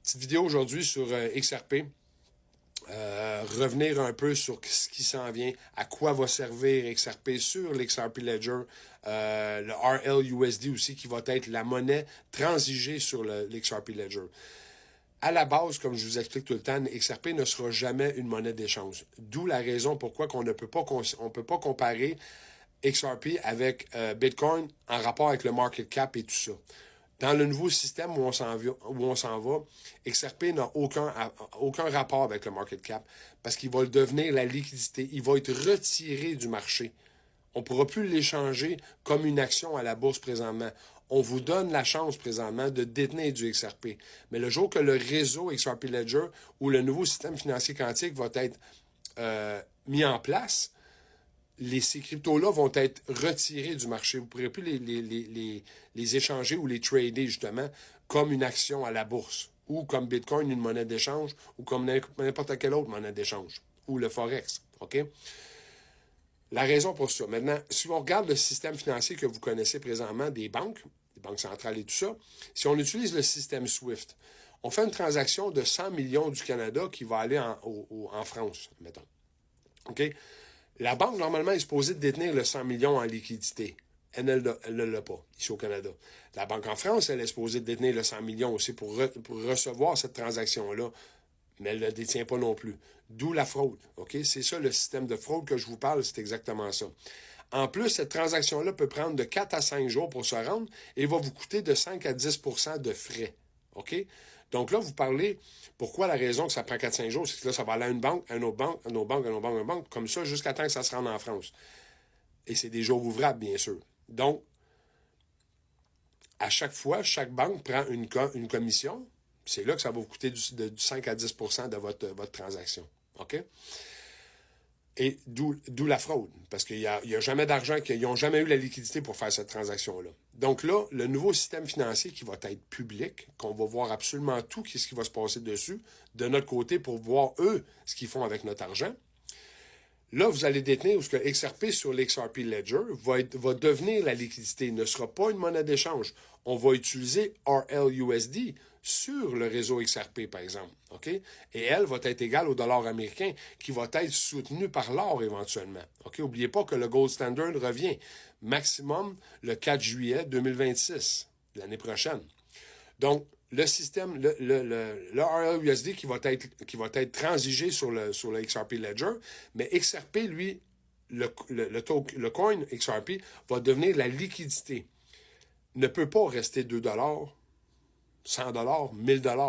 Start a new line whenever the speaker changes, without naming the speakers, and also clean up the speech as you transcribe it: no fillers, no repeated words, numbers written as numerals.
Petite vidéo aujourd'hui sur XRP. Revenir un peu sur ce qui s'en vient, à quoi va servir XRP sur l'XRP Ledger, le RLUSD aussi qui va être la monnaie transigée sur l'XRP Ledger. À la base, comme je vous explique tout le temps, XRP ne sera jamais une monnaie d'échange. D'où la raison pourquoi on ne peut pas comparer XRP avec Bitcoin en rapport avec le market cap et tout ça. Dans le nouveau système où on s'en va, XRP n'a aucun rapport avec le market cap parce qu'il va devenir la liquidité. Il va être retiré du marché. On ne pourra plus l'échanger comme une action à la bourse présentement. On vous donne la chance présentement de détenir du XRP. Mais le jour que le réseau XRP Ledger ou le nouveau système financier quantique va être mis en place, ces cryptos-là vont être retirés du marché. Vous ne pourrez plus les échanger ou les trader, justement, comme une action à la bourse, ou comme Bitcoin, une monnaie d'échange, ou comme n'importe quelle autre monnaie d'échange, ou le Forex. OK? La raison pour ça. Maintenant, si on regarde le système financier que vous connaissez présentement, des banques centrales et tout ça, si on utilise le système SWIFT, on fait une transaction de 100 millions du Canada qui va aller en France, mettons. OK? La banque, normalement, est supposée détenir le 100 millions en liquidité. Elle ne l'a pas, ici au Canada. La Banque en France, elle est supposée détenir le 100 millions aussi pour recevoir cette transaction-là, mais elle ne le détient pas non plus. D'où la fraude. OK? C'est ça le système de fraude que je vous parle, c'est exactement ça. En plus, cette transaction-là peut prendre de 4 à 5 jours pour se rendre et va vous coûter de 5 à 10 de frais. OK? Donc là, vous parlez, pourquoi la raison que ça prend 4-5 jours, c'est que là, ça va aller à une banque, à une autre banque, à une autre banque, à une autre banque, à une banque, comme ça, jusqu'à temps que ça se rende en France. Et c'est des jours ouvrables, bien sûr. Donc, à chaque fois, chaque banque prend une commission. C'est là que ça va vous coûter du 5 à 10 de votre transaction. OK? Et d'où la fraude, parce qu'il y a jamais d'argent, qu'ils n'ont jamais eu la liquidité pour faire cette transaction-là. Donc là, le nouveau système financier qui va être public, qu'on va voir absolument tout ce qui va se passer dessus, de notre côté, pour voir, eux, ce qu'ils font avec notre argent. Là, vous allez détenir ce que XRP sur l'XRP Ledger va devenir la liquidité. Il ne sera pas une monnaie d'échange. On va utiliser RLUSD sur le réseau XRP, par exemple. OK? Et elle va être égale au dollar américain qui va être soutenu par l'or éventuellement. OK? N'oubliez pas que le gold standard revient maximum le 4 juillet 2026, l'année prochaine. Donc, le système, le RLUSD qui va être transigé sur le XRP Ledger, mais XRP, lui, le coin XRP va devenir la liquidité. Ne peut pas rester 2 $, 100 $, 1000 $.